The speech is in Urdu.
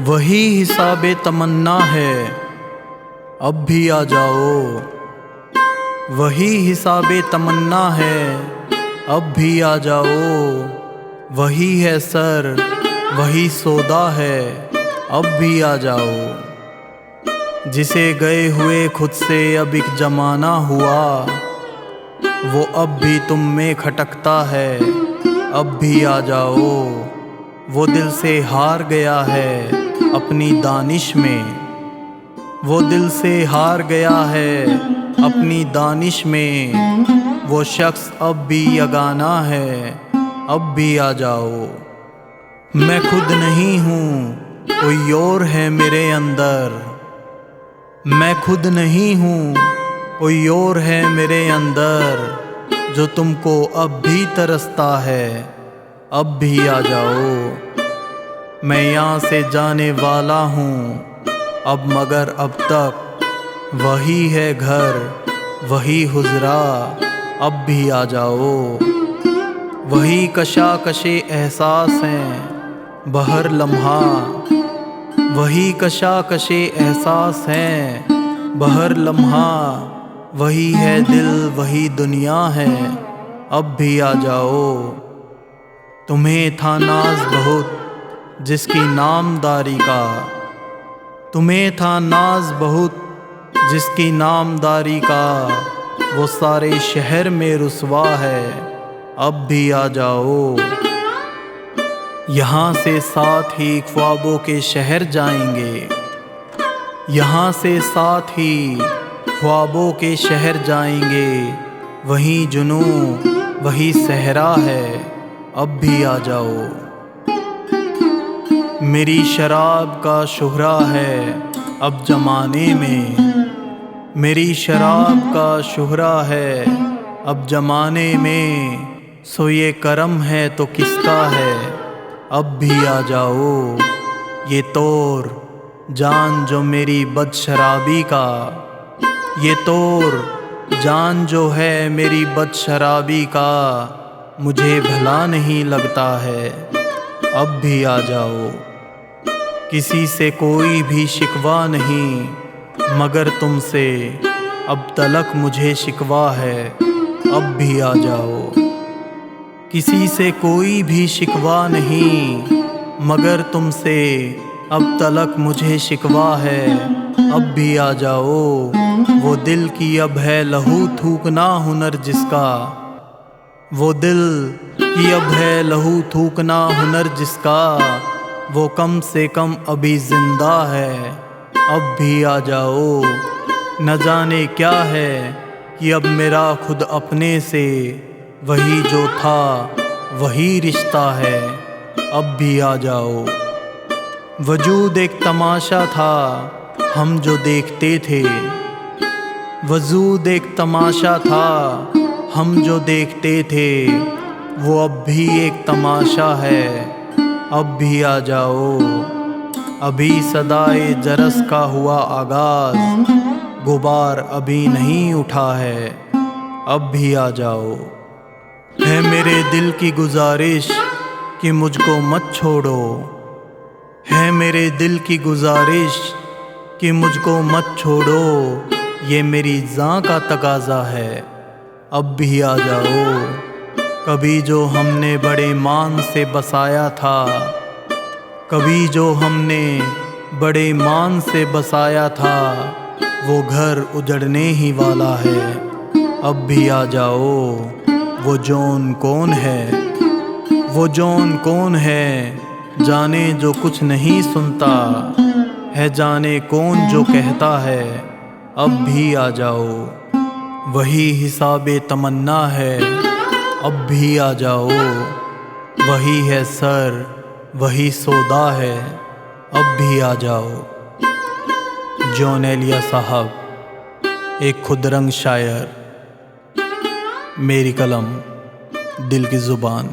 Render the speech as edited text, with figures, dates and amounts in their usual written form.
وہی حساب تمنا ہے، اب بھی آ جاؤ۔ وہی حساب تمنا ہے، اب بھی آ جاؤ۔ وہی ہے سر، وہی سودا ہے، اب بھی آ جاؤ۔ جسے گئے ہوئے خود سے اب ایک زمانہ ہوا، وہ اب بھی تم میں کھٹکتا ہے، اب بھی آ جاؤ۔ وہ دل سے ہار گیا ہے اپنی دانش میں، وہ دل سے ہار گیا ہے اپنی دانش میں۔ وہ شخص اب بھی یگانہ ہے، اب بھی آ جاؤ۔ میں خود نہیں ہوں، کوئی اور ہے میرے اندر۔ میں خود نہیں ہوں، کوئی اور ہے میرے اندر، جو تم کو اب بھی ترستا ہے، اب بھی آ جاؤ۔ میں یہاں سے جانے والا ہوں اب، مگر اب تک وہی ہے گھر، وہی حجرہ، اب بھی آ جاؤ۔ وہی کشاکش احساس ہیں بہر لمحہ، وہی کشاکش احساس ہیں بہر لمحہ۔ وہی ہے دل، وہی دنیا ہے، اب بھی آ جاؤ۔ تمہیں تھا ناز بہت جس کی نامداری کا، تمہیں تھا ناز بہت جس کی نامداری کا۔ وہ سارے شہر میں رسوا ہے، اب بھی آ جاؤ۔ یہاں سے ساتھ ہی خوابوں کے شہر جائیں گے، یہاں سے ساتھ ہی خوابوں کے شہر جائیں گے۔ وہیں جنوں وہی صحرا ہے، اب بھی آ جاؤ۔ میری شراب کا شہرہ ہے اب زمانے میں، میری شراب کا شہرہ ہے اب زمانے میں۔ سو یہ کرم ہے تو کس کا ہے، اب بھی آ جاؤ۔ یہ طور جان جو میری بد شرابی کا، یہ طور جان جو ہے میری بد شرابی کا، مجھے بھلا نہیں لگتا ہے، اب بھی آ جاؤ۔ کسی سے کوئی بھی شکوہ نہیں مگر تم سے، اب تلک مجھے شکوہ ہے، اب بھی آ جاؤ۔ کسی سے کوئی بھی شکوہ نہیں مگر تم سے، اب تلک مجھے شکوہ ہے، اب بھی آ جاؤ۔ وہ دل کی اب ہے لہو تھوکنا ہنر جس کا، وہ دل کی اب ہے لہو تھوکنا ہنر جس کا۔ وہ کم سے کم ابھی زندہ ہے، اب بھی آ جاؤ۔ نہ جانے کیا ہے کہ اب میرا خود اپنے سے، وہی جو تھا وہی رشتہ ہے، اب بھی آ جاؤ۔ وجود ایک تماشا تھا ہم جو دیکھتے تھے، وجود ایک تماشا تھا ہم جو دیکھتے تھے۔ وہ اب بھی ایک تماشا ہے، اب بھی آ جاؤ۔ ابھی صدائے جرس کا ہوا آغاز، غبار ابھی نہیں اٹھا ہے، اب بھی آ جاؤ۔ ہے میرے دل کی گزارش کہ مجھ کو مت چھوڑو، ہے میرے دل کی گزارش کہ مجھ کو مت چھوڑو۔ یہ میری جاں کا تقاضا ہے، اب بھی آ جاؤ۔ کبھی جو ہم نے بڑے مان سے بسایا تھا، کبھی جو ہم نے بڑے مان سے بسایا تھا، وہ گھر اجڑنے ہی والا ہے، اب بھی آ جاؤ۔ وہ جون کون ہے، وہ جون کون ہے، جانے جو کچھ نہیں سنتا ہے، جانے کون جو کہتا ہے، اب بھی آ جاؤ۔ وہی حساب تمنا ہے، اب بھی آ جاؤ۔ وہی ہے سر، وہی سودا ہے، اب بھی آ جاؤ۔ جون ایلیا صاحب، ایک خود رنگ شاعر، میری قلم، دل کی زبان۔